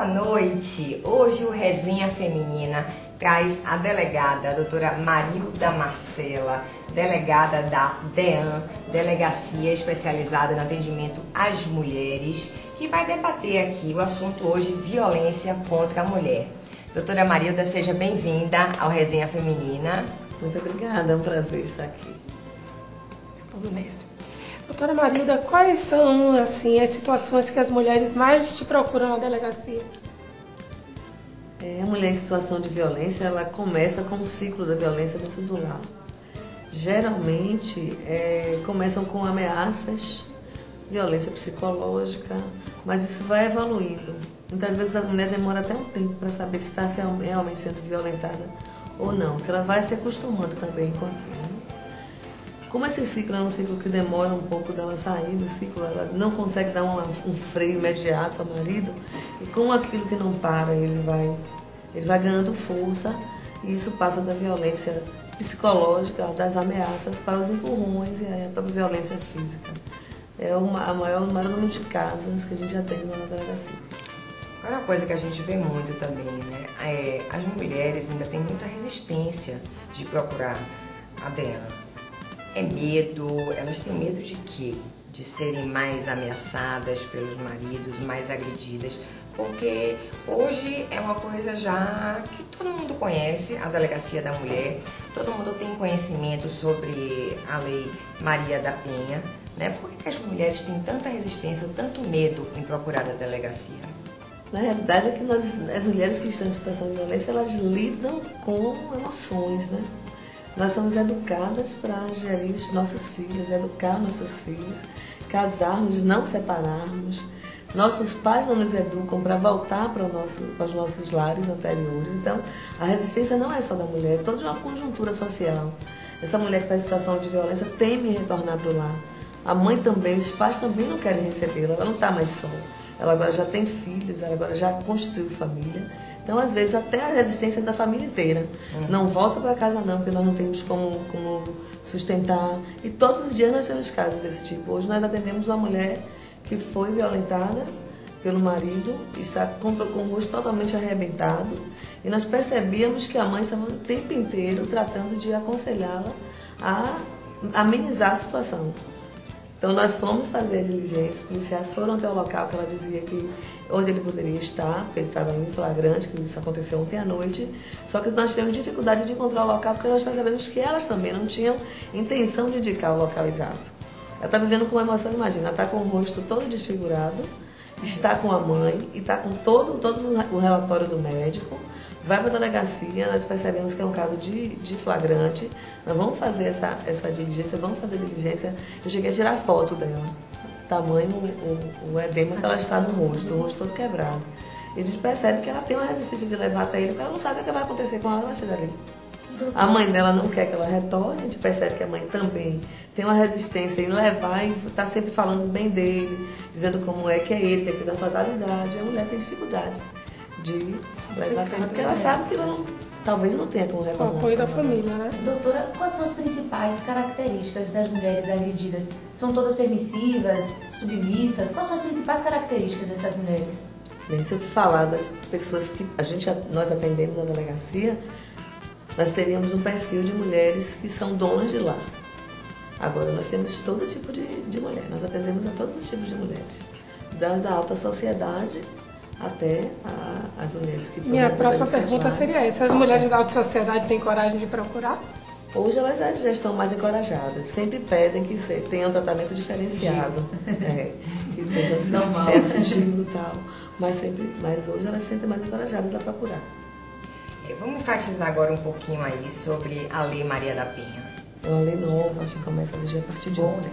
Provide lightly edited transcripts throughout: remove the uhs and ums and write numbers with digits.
boa noite. Hoje o Resenha Feminina traz a delegada, a doutora Marilda Marcela, delegada da DEAN, Delegacia Especializada no Atendimento às Mulheres, que vai debater aqui o assunto hoje, violência contra a mulher. Doutora Marilda, seja bem-vinda ao Resenha Feminina. Muito obrigada, é um prazer estar aqui. Vamos nessa. Doutora Marilda, quais são assim, as situações que as mulheres mais te procuram na delegacia? A mulher em situação de violência, ela começa com o ciclo da violência dentro do lar. Geralmente, começam com ameaças, violência psicológica, mas isso vai evoluindo. Muitas vezes a mulher demora até um tempo para saber se está realmente sendo violentada ou não, porque ela vai se acostumando também com aquilo. Como esse ciclo é um ciclo que demora um pouco dela sair do ciclo, ela não consegue dar um freio imediato ao marido, e com aquilo que não para, ele vai ganhando força, e isso passa da violência psicológica, das ameaças, para os empurrões e aí a própria violência física. É o maior número de casos que a gente atende lá na delegacia. Agora, uma coisa que a gente vê muito também, né? As mulheres ainda têm muita resistência de procurar a DEAN. É medo, elas têm medo de quê? De serem mais ameaçadas pelos maridos, mais agredidas, porque hoje é uma coisa já que todo mundo conhece, a Delegacia da Mulher, todo mundo tem conhecimento sobre a Lei Maria da Penha, né? Por que as mulheres têm tanta resistência ou tanto medo em procurar a delegacia? Na realidade é que as mulheres que estão em situação de violência, elas lidam com emoções, né? Nós somos educadas para gerir os nossos filhos, educar nossos filhos, casarmos, não separarmos. Nossos pais não nos educam para voltar para os nossos lares anteriores. Então, a resistência não é só da mulher, é toda uma conjuntura social. Essa mulher que está em situação de violência teme retornar para o lar. A mãe também, os pais também não querem recebê-la, ela não está mais só. Ela agora já tem filhos, ela agora já construiu família. Então, às vezes, até a resistência da família inteira. Não volta para casa não, porque nós não temos como sustentar. E todos os dias nós temos casos desse tipo. Hoje nós atendemos uma mulher que foi violentada pelo marido, está com o rosto totalmente arrebentado. E nós percebíamos que a mãe estava o tempo inteiro tratando de aconselhá-la a amenizar a situação. Então nós fomos fazer a diligência, os policiais foram até o local que ela dizia que onde ele poderia estar, porque ele estava em flagrante, que isso aconteceu ontem à noite. Só que nós tivemos dificuldade de encontrar o local, porque nós percebemos que elas também não tinham intenção de indicar o local exato. Ela está vivendo com uma emoção, imagina, ela está com o rosto todo desfigurado, está com a mãe e está com todo o relatório do médico. Vai para a delegacia, nós percebemos que é um caso de flagrante. Nós vamos fazer essa diligência, Eu cheguei a tirar foto dela, tamanho o edema que ela está no rosto, o rosto todo quebrado. E a gente percebe que ela tem uma resistência de levar até ele, porque ela não sabe o que vai acontecer com ela a partir dali. A mãe dela não quer que ela retorne, a gente percebe que a mãe também tem uma resistência em levar e está sempre falando bem dele, dizendo como é que é ele, que é uma fatalidade. A mulher tem dificuldade de levar até ele, porque ela sabe que ela talvez não tenha como retornar. O apoio da família, né? Doutora, quais são as principais características das mulheres agredidas? São todas permissivas, submissas? Quais são as principais características dessas mulheres? Bem, se eu falar das pessoas que nós atendemos na delegacia, nós teríamos um perfil de mulheres que são donas de lar. Agora, nós temos todo tipo de mulher, nós atendemos a todos os tipos de mulheres, desde a alta sociedade até as mulheres que estão... Minha próxima pergunta seria essa: as mulheres da alta sociedade têm coragem de procurar? Hoje elas já estão mais encorajadas, sempre pedem que tenham um tratamento diferenciado, que tenha sigilo e tal, mas hoje elas se sentem mais encorajadas a procurar. Vamos enfatizar agora um pouquinho aí sobre a Lei Maria da Penha. É uma lei nova que começa a viger a partir de ontem.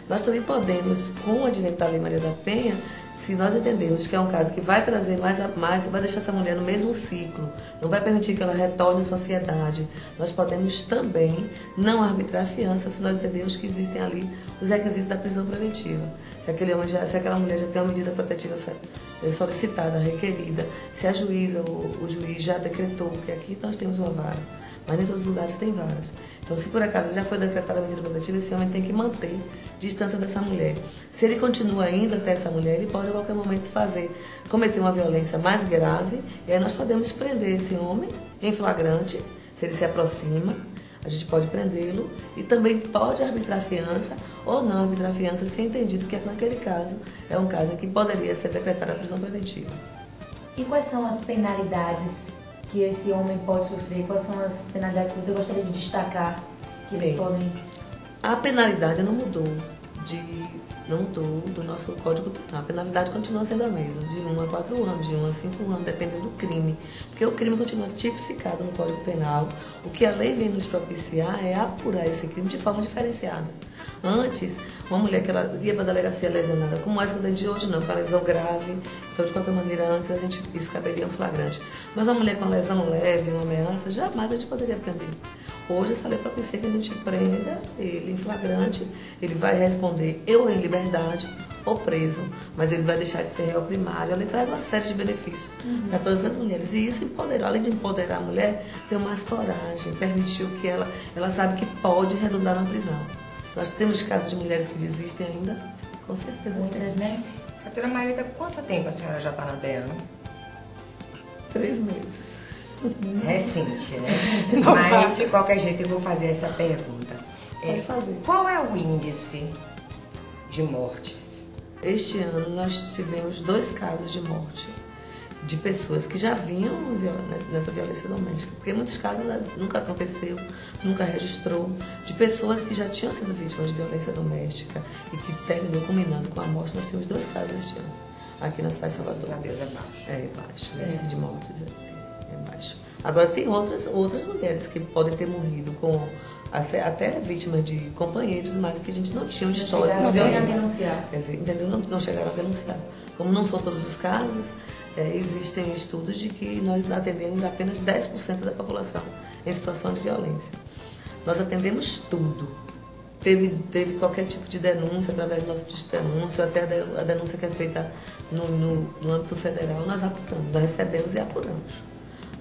Nós também podemos, com o advento da Lei Maria da Penha, se nós entendermos que é um caso que vai trazer mais, vai deixar essa mulher no mesmo ciclo, não vai permitir que ela retorne à sociedade, nós podemos também não arbitrar a fiança se nós entendermos que existem ali os requisitos da prisão preventiva. Se aquela mulher já tem uma medida protetiva solicitada, requerida, se a juíza ou o juiz já decretou, que aqui nós temos uma vara, mas nem todos os lugares têm varas. Então, se por acaso já foi decretada a medida protetiva, esse homem tem que manter distância dessa mulher. Se ele continua indo até essa mulher, ele pode a qualquer momento cometer uma violência mais grave, e aí nós podemos prender esse homem em flagrante, se ele se aproxima, a gente pode prendê-lo e também pode arbitrar fiança ou não arbitrar fiança se entendido que naquele caso é um caso em que poderia ser decretada a prisão preventiva. E quais são as penalidades que esse homem pode sofrer? Quais são as penalidades que você gostaria de destacar que eles podem... A penalidade não mudou do nosso Código Penal. A penalidade continua sendo a mesma, de 1 a 4 anos, de 1 a 5 anos, dependendo do crime. Porque o crime continua tipificado no Código Penal. O que a lei vem nos propiciar é apurar esse crime de forma diferenciada. Antes, uma mulher que ela ia para a delegacia lesionada, como essa que eu tenho de hoje, não, com a lesão grave. Então, de qualquer maneira, antes isso caberia um flagrante. Mas a mulher com lesão leve, uma ameaça, jamais a gente poderia prender. Hoje, essa lei propicia que a gente prenda ele em flagrante, ele vai responder ou em liberdade ou preso, mas ele vai deixar de ser réu primário. Ele traz uma série de benefícios para todas as mulheres. E isso empoderou, além de empoderar a mulher, deu mais coragem, permitiu que ela sabe que pode redundar na prisão. Nós temos casos de mulheres que desistem ainda, com certeza. Muitas, né? Doutora Marita, quanto tempo a senhora já está na DEA? 3 meses. Recente, né? Mas, de qualquer jeito, eu vou fazer essa pergunta. Pode fazer. Qual é o índice de mortes? Este ano nós tivemos 2 casos de morte de pessoas que já vinham nessa violência doméstica. Porque em muitos casos nunca aconteceu, nunca registrou, de pessoas que já tinham sido vítimas de violência doméstica e que terminou culminando com a morte. Nós temos 2 casos este ano, aqui na cidade de Salvador. Graças a Deus é baixo. É baixo, o índice de mortes é baixo. Agora tem outras mulheres que podem ter morrido com até vítimas de companheiros, mas que a gente não tinha um histórico de violência. Denunciar. Quer dizer, entendeu? Não chegaram a denunciar. Como não são todos os casos, existem estudos de que nós atendemos apenas 10% da população em situação de violência. Nós atendemos tudo. Teve qualquer tipo de denúncia através do nosso disco de denúncia, até a denúncia que é feita no âmbito federal, nós apuramos, nós recebemos e apuramos.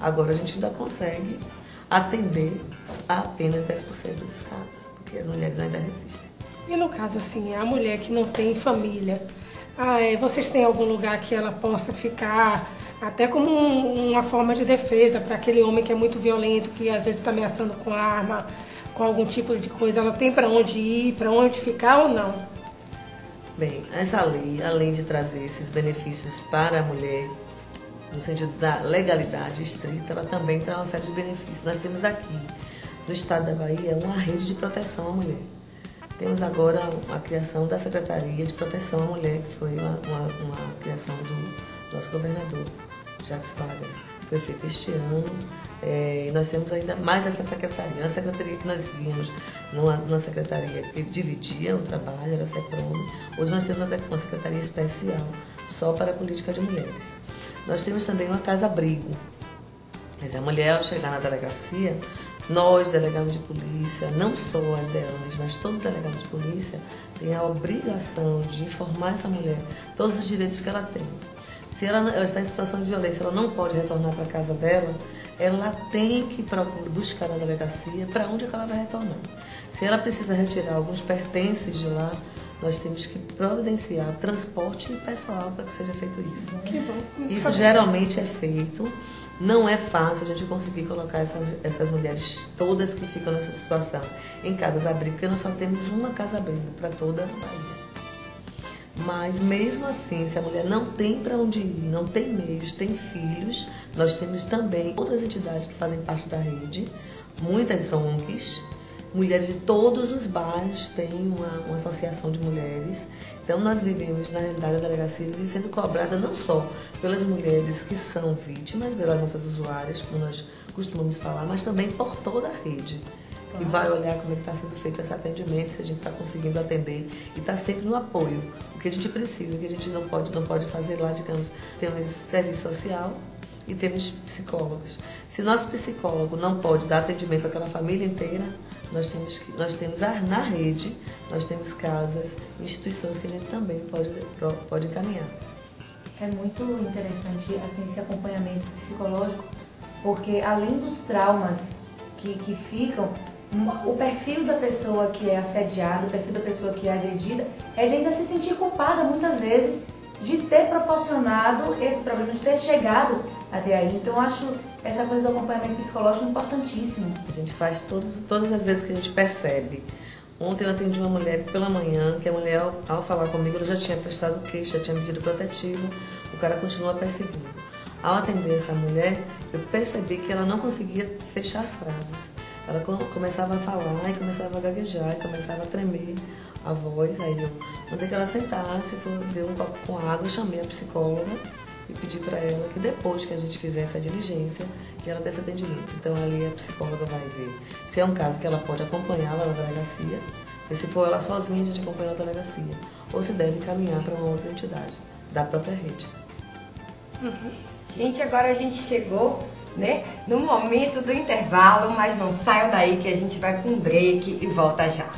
Agora a gente ainda consegue atender a apenas 10% dos casos, porque as mulheres ainda resistem. E no caso, assim, a mulher que não tem família, vocês têm algum lugar que ela possa ficar, até como uma forma de defesa para aquele homem que é muito violento, que às vezes está ameaçando com arma, com algum tipo de coisa, ela tem para onde ir, para onde ficar ou não? Bem, essa lei, além de trazer esses benefícios para a mulher, no sentido da legalidade estrita, ela também traz uma série de benefícios. Nós temos aqui, no estado da Bahia, uma rede de proteção à mulher. Temos agora a criação da Secretaria de Proteção à Mulher, que foi uma criação do nosso governador, Jacques Wagner. Foi feita este ano. Nós temos ainda mais essa secretaria. Uma secretaria que nós vínhamos numa secretaria que dividia o trabalho, era a CEPROME. Hoje nós temos uma secretaria especial só para a política de mulheres. Nós temos também uma casa-abrigo. Mas a mulher, ao chegar na delegacia, nós, delegados de polícia, não só as DEANs, mas todo delegado de polícia, tem a obrigação de informar essa mulher todos os direitos que ela tem. Se ela está em situação de violência, ela não pode retornar para a casa dela, ela tem que buscar na delegacia para onde ela vai retornar. Se ela precisa retirar alguns pertences de lá, nós temos que providenciar transporte pessoal para que seja feito isso. Que bom. Isso geralmente é feito. Não é fácil a gente conseguir colocar essas mulheres todas que ficam nessa situação em casas-abrigo, porque nós só temos uma casa-abrigo para toda a Bahia. Mas mesmo assim, se a mulher não tem para onde ir, não tem meios, tem filhos, nós temos também outras entidades que fazem parte da rede, muitas ONGs, mulheres de todos os bairros têm uma associação de mulheres. Então nós vivemos, na realidade, a delegacia vive sendo cobrada não só pelas mulheres que são vítimas, pelas nossas usuárias, como nós costumamos falar, mas também por toda a rede, que vai olhar como é que está sendo feito esse atendimento, se a gente está conseguindo atender e está sempre no apoio. O que a gente precisa, que a gente não pode fazer lá, digamos, temos serviço social e temos psicólogos. Se nosso psicólogo não pode dar atendimento àquela família inteira, nós temos na rede, nós temos casas, instituições que a gente também pode encaminhar. É muito interessante assim, esse acompanhamento psicológico, porque além dos traumas que ficam, o perfil da pessoa que é assediada, o perfil da pessoa que é agredida, é de ainda se sentir culpada muitas vezes de ter proporcionado esse problema, de ter chegado até aí. Então eu acho essa coisa do acompanhamento psicológico importantíssimo. A gente faz todas as vezes que a gente percebe. Ontem eu atendi uma mulher pela manhã, que a mulher, ao falar comigo, ela já tinha prestado queixa, já tinha pedido protetivo, o cara continua perseguindo. Ao atender essa mulher, eu percebi que ela não conseguia fechar as frases. Ela começava a falar e começava a gaguejar, e começava a tremer a voz. Aí eu mandei que ela sentasse, dei um copo com água, chamei a psicóloga e pedi para ela que depois que a gente fizesse a diligência, que ela desse atendimento. Então ali a psicóloga vai ver se é um caso que ela pode acompanhá-la na delegacia, e se for ela sozinha, a gente acompanha na delegacia, ou se deve encaminhar para uma outra entidade da própria rede. Gente, agora a gente chegou, né, no momento do intervalo, mas não saiam daí que a gente vai com um break e volta já.